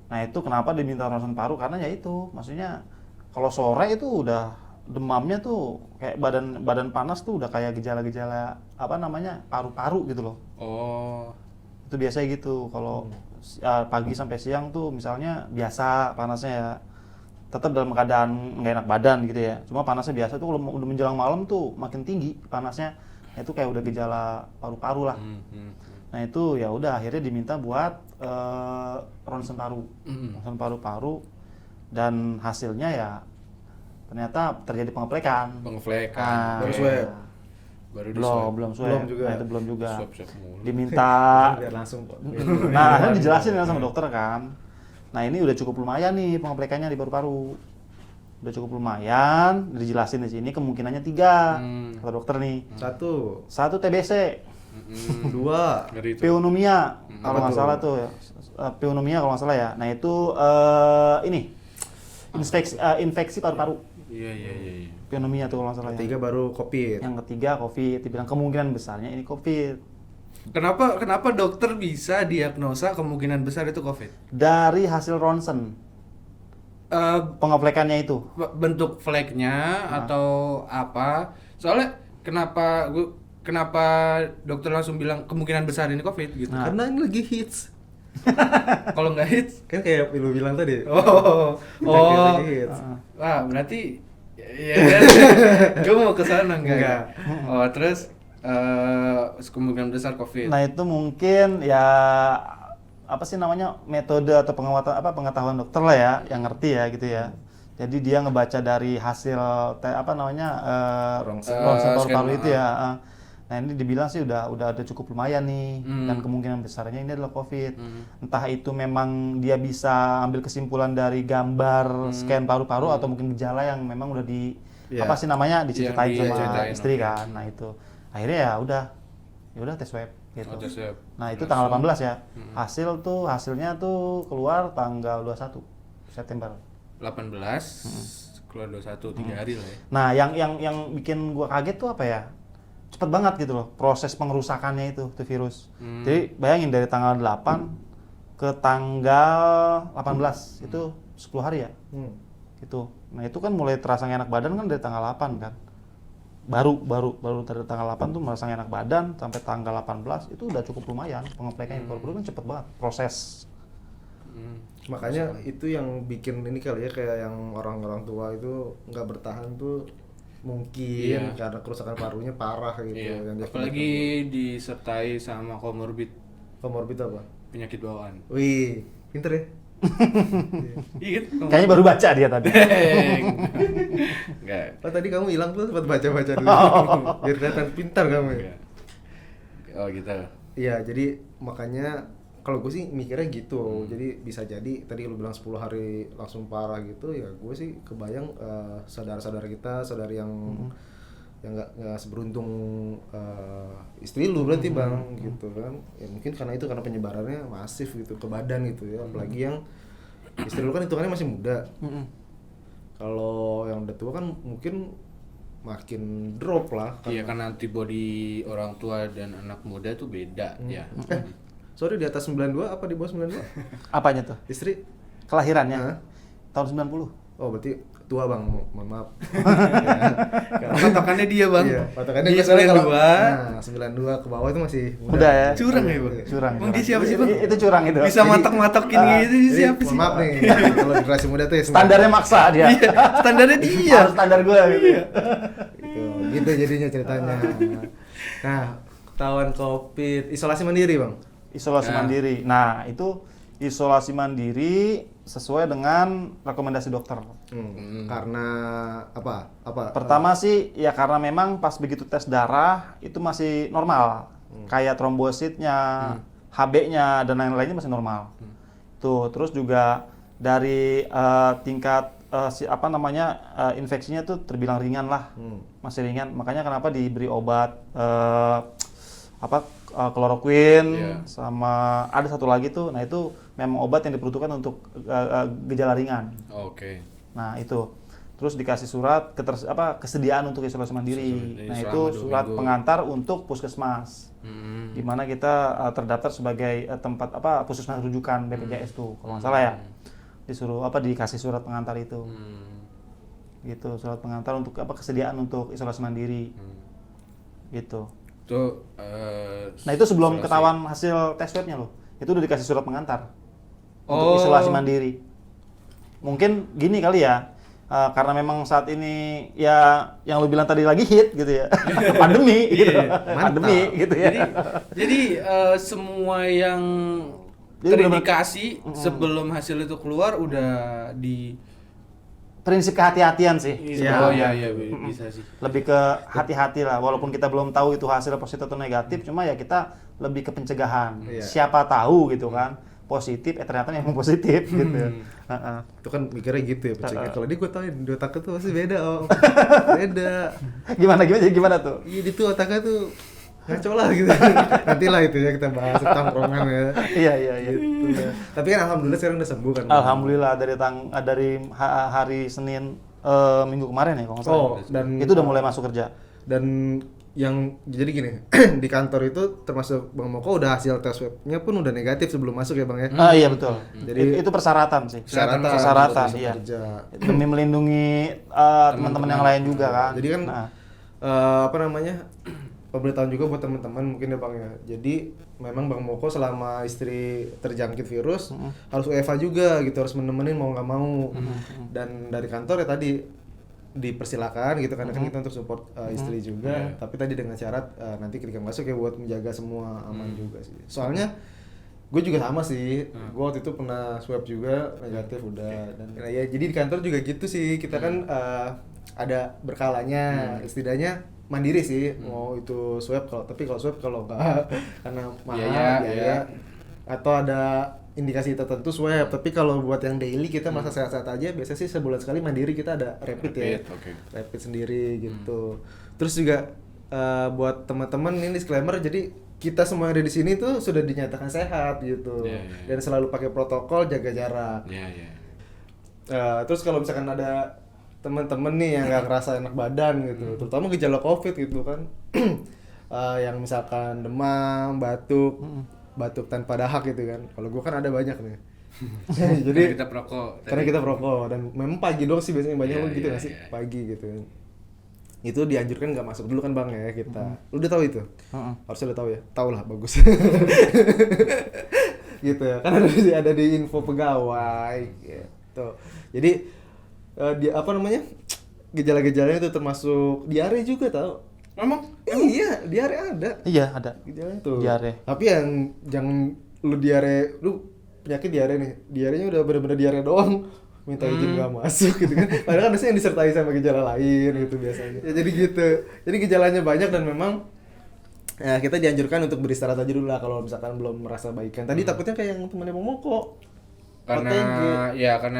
Nah, itu kenapa diminta ronsen paru? Karena ya itu, maksudnya kalau sore itu udah demamnya tuh kayak badan panas tuh udah kayak gejala-gejala apa namanya paru-paru gitu loh. Oh. Itu biasanya gitu. Kalau pagi sampai siang tuh misalnya biasa panasnya ya, tetap dalam keadaan nggak enak badan gitu ya. Cuma panasnya biasa tuh kalau udah menjelang malam tuh makin tinggi panasnya. Itu kayak udah gejala paru-paru lah. Nah itu ya udah akhirnya diminta buat ronsen paru, ronsen paru-paru, dan hasilnya ya ternyata terjadi pengeplekan. Baru swab. Baru Belum swab. Belum juga. Nah, itu belum juga. Swab mulu. Diminta. Biar langsung kok. Nah, akhirnya dijelasin kan sama dokter kan. Nah, ini udah cukup lumayan nih pengeplekannya di paru-paru. Udah cukup lumayan, dijelasin di sini kemungkinannya 3 kata dokter nih. 1 TBC. 2 Pneumonia kalau nggak salah tuh ya. Pneumonia kalau nggak salah ya. Nah, itu ini infeksi paru-paru. Iya. Pneumonia tuh kalau nggak salah ya. 3 baru COVID. Yang ketiga COVID. Dibilang kemungkinan besarnya ini COVID. Kenapa dokter bisa diagnosa kemungkinan besar itu COVID? Dari hasil ronsen. Pengeplekannya itu. Bentuk flagnya atau apa? Soalnya kenapa dokter langsung bilang kemungkinan besar ini COVID gitu? Nah. Karena ini lagi hits. Kalau nggak hits, Kan kayak lu bilang tadi. oh, Lagi hits. wah berarti ya, gue mau ke sana enggak? Oh terus kemungkinan besar COVID. Nah itu mungkin ya apa sih namanya metode atau pengetahuan dokter lah ya yang ngerti ya gitu ya. Jadi dia ngebaca dari hasil Rongsen. rongsen paru-paru scan, itu ya. Nah ini dibilang sih udah ada cukup lumayan nih dan kemungkinan besarnya ini adalah COVID. Entah itu memang dia bisa ambil kesimpulan dari gambar scan paru-paru atau mungkin gejala yang memang udah Iya. apa sih namanya diceritain Yang sama diceritain, istri oke. kan. Nah itu akhirnya ya udah tes swab gitu. Oh, tes swab. Nah itu tanggal 18 ya. Hasilnya tuh keluar tanggal 21 September. 18 keluar 21 3 hari lah ya. Nah yang bikin gua kaget tuh apa ya? Cepet banget gitu loh proses pengerusakannya itu virus. Jadi bayangin dari tanggal 8 ke tanggal 18 itu 10 hari ya. Gitu. Nah itu kan mulai terasa nggak enak badan kan dari tanggal 8 kan. Baru dari tanggal 8 tuh merasa nggak enak badan sampai tanggal 18 itu udah cukup lumayan pengeplekan paru-paru kan cepet banget proses. Makanya itu yang bikin ini kali ya, kayak yang orang-orang tua itu nggak bertahan tuh mungkin karena kerusakan parunya parah gitu. Iya. Yang Apalagi disertai sama komorbid komorbid apa? penyakit bawaan. Wih, pinter ya. Iya kan? Kayaknya baru baca dia tadi. Enggak. Oh tadi kamu hilang tuh sempat baca-baca dulu. Biar kelihatan pintar kamu ya. Oh gitu. Iya, jadi makanya kalau gue sih mikirnya gitu. Jadi bisa jadi tadi lu bilang 10 hari langsung parah gitu ya, gue sih kebayang saudara-saudara kita, saudara yang nggak seberuntung istri lu berarti Bang gitu kan. Ya mungkin karena penyebarannya masif gitu ke badan gitu ya. Apalagi yang istri lu kan hitungannya masih muda. Kalau yang udah tua kan mungkin makin drop lah. Iya kan antibody orang tua dan anak muda tuh beda ya. Sorry, di atas 92 apa di bawah 92? Apanya tuh? Istri? Kelahirannya Hah? tahun 90. Oh berarti tua Bang, mohon maaf. Patokannya dia bang. Iya, patokannya dia gue soalnya kalau 92. 92 ke bawah itu masih muda. Muda ya? Curang ya bang. Curang. Bang dia siapa sih bang? Itu curang itu. Bisa matok-matokin gitu Jadi, siapa sih? mohon maaf nih, kalau generasi muda tuh ya Standarnya maksa dia. Iya, standarnya dia. Harus standar gue gitu. gitu jadinya ceritanya. Nah, ketahuan COVID, isolasi mandiri Bang? Isolasi mandiri. Nah, itu isolasi mandiri sesuai dengan rekomendasi dokter. Karena apa? Pertama sih ya karena memang pas begitu tes darah itu masih normal. Kayak trombositnya, HB-nya dan lain-lainnya masih normal. Tuh, terus juga dari tingkat infeksinya tuh terbilang ringan lah. Masih ringan. Makanya kenapa diberi obat kloroquine sama ada satu lagi tuh. Nah, itu memang obat yang diperuntukkan untuk gejala ringan. Oke. Nah, itu. Terus dikasih surat kesediaan untuk isolasi mandiri. Nah, itu surat pengantar untuk puskesmas. Di mana kita terdaftar sebagai tempat puskesmas rujukan BPJS tuh, kalau nggak salah ya. Disuruh dikasih surat pengantar itu. Gitu, surat pengantar untuk kesediaan untuk isolasi mandiri. Gitu. Itu Nah, itu sebelum ketahuan hasil tes swabnya loh. Itu udah dikasih surat pengantar untuk isolasi mandiri. Mungkin gini kali ya, karena memang saat ini ya yang lu bilang tadi lagi hit gitu ya, pandemi gitu, pandemi gitu ya. Jadi semua yang terindikasi sebelum hasil itu keluar udah di prinsip kehati-hatian sih. Oh iya bisa sih. Lebih ke hati-hati lah, walaupun kita belum tahu itu hasil positif atau negatif, cuma ya kita lebih ke pencegahan. Siapa tahu gitu kan, positif, ternyata memang positif gitu. Itu kan mikirnya gitu ya, pencegahan. Kalau dia gue tau di otaknya tuh pasti beda Om. Beda. Gimana tuh? Iya, di tuh otaknya tuh ngaco lah gitu. Nantilah itu ya kita bahas tongkrongan ya. Iya. Gitu. Tapi kan alhamdulillah sekarang udah sembuh kan. Alhamdulillah dari hari Senin minggu kemarin ya kalau nggak salah. Oh, dan itu udah mulai masuk kerja. Dan yang jadi gini, di kantor itu termasuk Bang Moko udah hasil tes swab-nya pun udah negatif sebelum masuk ya Bang ya. Iya betul. Jadi itu persyaratan sih. Persyaratan Iya. kerja. Demi melindungi teman-teman yang lain juga kan. Jadi kan pemberitahuan juga buat teman-teman mungkin ya Bang ya. Jadi memang Bang Moko selama istri terjangkit virus harus WFH juga gitu, harus menemenin mau nggak mau. Dan dari kantor ya tadi dipersilakan gitu karena kan kita untuk support istri juga, tapi tadi dengan syarat nanti ketika masuk ya buat menjaga semua aman juga sih. Soalnya gue juga sama sih, gue waktu itu pernah swab juga negatif udah dan ya jadi di kantor juga gitu sih kita kan ada berkalanya, setidaknya mandiri sih mau itu swab kalau swab kalau enggak karena mahal biaya atau ada indikasi tertentu swab, tapi kalau buat yang daily kita merasa sehat-sehat aja biasanya sih sebulan sekali mandiri kita ada rapid ya, rapid sendiri gitu. Terus juga buat teman-teman ini disclaimer, jadi kita semua yang ada di sini tuh sudah dinyatakan sehat gitu dan selalu pakai protokol, jaga jarak. Terus kalau misalkan ada teman-teman nih yang nggak ngerasa enak badan gitu, terutama gejala COVID gitu kan, yang misalkan demam, batuk tanpa dahak gitu kan. Kalau gue kan ada banyak nih. Jadi karena kita perokok dan memang pagi doang sih biasanya banyak gitu nggak sih pagi gitu. Itu dianjurkan nggak masuk dulu kan Bang ya kita. Lu udah tahu itu? Harusnya udah tahu ya. Tahu lah bagus. Gitu ya. Kan ada di info pegawai gitu. Jadi apa namanya? Gejala-gejalanya itu termasuk diare juga tahu. Emang? Iya, diare ada. Iya, ada. Gejalanya tuh. Diare. Tapi yang jangan lu diare, lu penyakit diare nih. Diarenya udah bener-bener diare doang. Minta izin nggak masuk gitu kan. Padahal kan biasanya yang disertai sama gejala lain gitu biasanya. Ya jadi gitu. Jadi gejalanya banyak dan memang ya kita dianjurkan untuk beristirahat aja dulu lah kalau misalkan belum merasa baikan. Tadi takutnya kayak yang temannya Bang Moko. Karena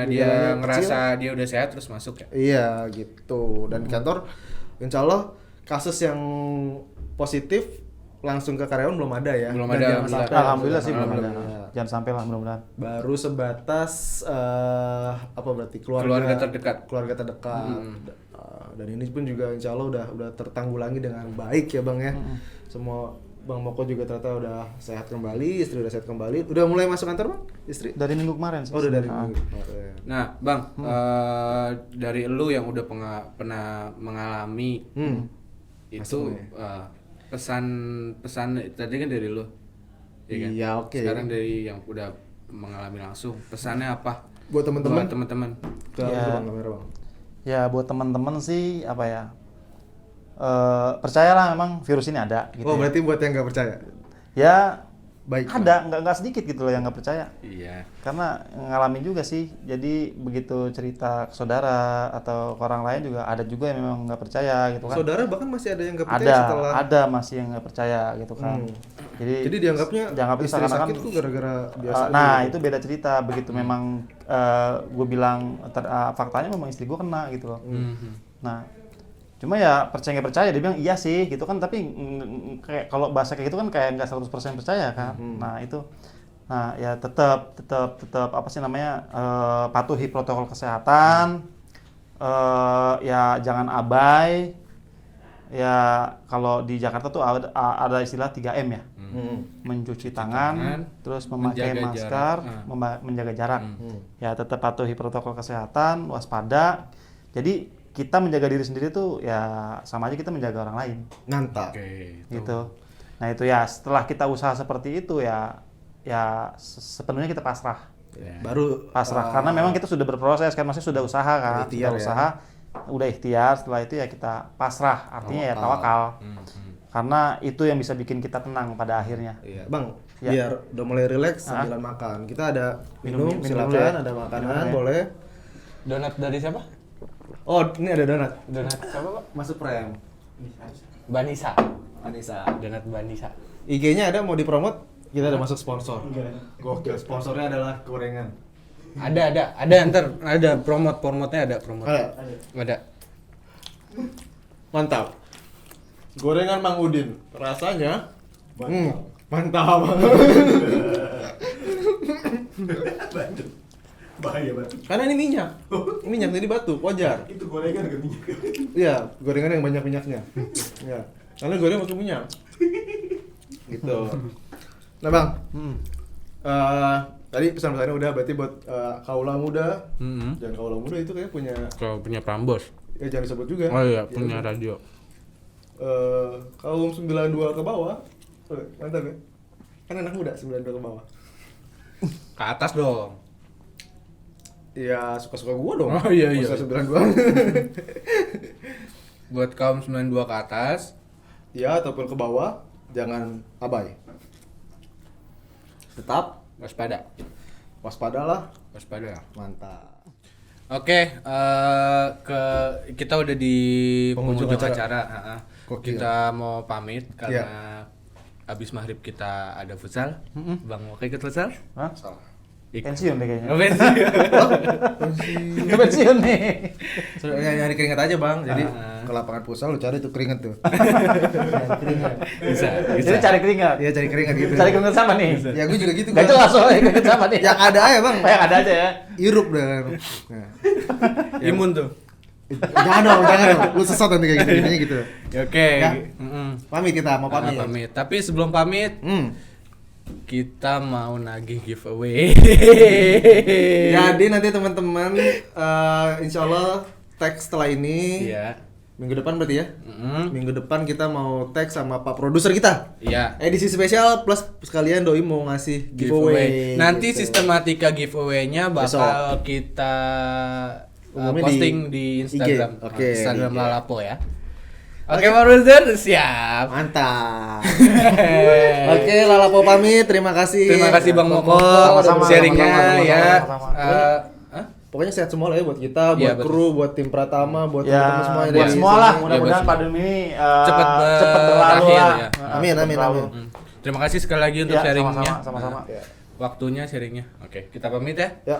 dia ngerasa dia udah sehat terus masuk ya. Iya gitu. Dan di kantor insya Allah kasus yang positif langsung ke karyawan belum ada ya. Belum ada. Alhamdulillah sih belum ada. Jangan sampai lah mudah-mudahan. Baru sebatas apa berarti keluarga terdekat. Dan ini pun juga insya Allah udah tertanggulangi dengan baik ya Bang ya. Semua Bang Moko juga ternyata udah sehat kembali, istri udah sehat kembali. Udah mulai masuk kantor Bang? Istri? Dari minggu kemarin sih. Oh udah dari minggu kemarin. Nah Bang, dari lu yang udah pernah mengalami itu pesan tadi kan dari lu, ya kan? Iya oke. Sekarang dari yang udah mengalami langsung, pesannya apa? Buat teman-teman. Ya. Ya buat teman-teman sih apa ya? Percayalah memang virus ini ada. Gitu Oh berarti buat yang nggak percaya? Ya. Baik. Ada, nggak sedikit gitu loh yang nggak percaya. Iya. Karena ngalamin juga sih. Jadi begitu cerita ke saudara atau ke orang lain juga ada juga yang memang nggak percaya gitu kan. Saudara bahkan masih ada yang nggak percaya setelah. Ada masih yang nggak percaya gitu kan. Jadi dianggapnya istri sakit tuh gara-gara biasa. Nah itu beda cerita. Begitu memang gue bilang faktanya memang istri gue kena gitu loh. Nah cuma ya percaya nggak percaya, dia bilang iya sih gitu kan, tapi kayak kalau bahasa kayak gitu kan kayak nggak 100% percaya kan. Nah itu, nah ya tetap apa sih namanya, patuhi protokol kesehatan, ya jangan abai. Ya kalau di Jakarta tuh ada istilah 3M ya, mencuci tangan, terus memakai masker, menjaga jarak. Ya tetap patuhi protokol kesehatan, waspada. Jadi kita menjaga diri sendiri tuh ya sama aja kita menjaga orang lain. Mantap. Gitu. Nah itu ya setelah kita usaha seperti itu ya sepenuhnya kita pasrah. Baru pasrah karena memang kita sudah berproses kan, masih sudah usaha kan, udah ikhtiar, setelah itu ya kita pasrah, artinya ya tawakal. Karena itu yang bisa bikin kita tenang pada akhirnya. Iya. Bang, biar udah mulai relax sambilan makan. Kita ada minum silakan, ada makanan boleh. Donat dari siapa? Oh, ini ada donat. Donat siapa, Pak? Masuk Prem. Banisa. Anissa. Donat Banisa. IG-nya ada mau dipromot? Kita ada masuk sponsor. Gokil, sponsornya adalah gorengan. Ada ntar ada promotnya ada. Ada. Mantap. Gorengan Mang Udin. Rasanya mantap. Bahaya banget. Karena ini minyak. Minyak jadi batu, wajar. Itu gorengan agak minyak. Iya, gorengan yang banyak minyaknya. Iya. Karena goreng pakai minyak. Gitu. Nah, Bang. Tadi pesan-pesannya udah, berarti buat kaula muda. Jangan kaula muda itu kayak punya Kalau punya Prambors. jangan disebut juga. Oh iya, punya radio. kaum 92 ke bawah. Mantap ya. Kan anak muda 92 ke bawah. Ke atas dong. Ya suka-suka gua dong. Oh, iya, iya. Masa 92. Buat kaum 92 ke atas. Ya ataupun ke bawah, jangan abai. Tetap Waspada. waspadalah. Waspada. Mantap. Oke, kita udah di Penghujung penghujung acara. acara. Gokil. Kita mau pamit karena abis maghrib kita ada futsal. Bang mau ikut futsal? Hah? Salah. Pensiun deh kayaknya. Pensiun. Pensiun nih. Nyari keringat aja bang, jadi Ah. ke lapangan futsal lu cari tuh keringat tuh. Bisa. Jadi cari keringat. Iya cari keringat gitu. Cari keringat sama nih. Ya gue juga gitu. Gak gua. jelas soalnya keringat sama nih. Yang ada aja bang. Apa yang ada aja ya. Irup dah. Nah. Imun tuh. Jangan dong. Lu sesat nanti kayak gitu, jadinya gitu. Oke. Ya. Mm-mm. Pamit kita, mau pamit. Pamit. Tapi sebelum pamit, kita mau nagih giveaway. Jadi nanti teman-teman, insya Allah tag setelah ini Iya. minggu depan berarti ya. Mm-mm. Minggu depan kita mau tag sama Pak Produser kita. Iya. Edisi spesial plus sekalian doi mau ngasih giveaway. Nanti gitu. sistematika giveaway-nya bakal kita Umumnya posting di di Instagram. IG. Oke, Instagram di IG. Lalapo ya. Oke, Pak Produser, siap. Mantap. Oke, Lalapo pamit. Terima kasih. Terima kasih Bang Moko Sama-sama, sharingnya sama-sama, ya. sama-sama. Hah? Pokoknya sehat semua lah ya buat kita, buat Iya, betul. kru, buat tim Pratama, buat Ya, teman-teman semua yang buat dari semua sini. lah. Ya, Mudah-mudahan buat semua. pandemi ini Cepat berlalu berakhir, lah. ya. Amin, Cepat amin, berlalu. amin. Terima kasih sekali lagi untuk Ya, sharingnya. sama-sama. Ya. Waktunya sharingnya. Oke, kita pamit ya. Ya.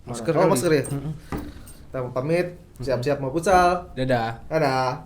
Masker. Oh, masker ya. Kita mau pamit, siap-siap mau futsal. Dadah. Dadah.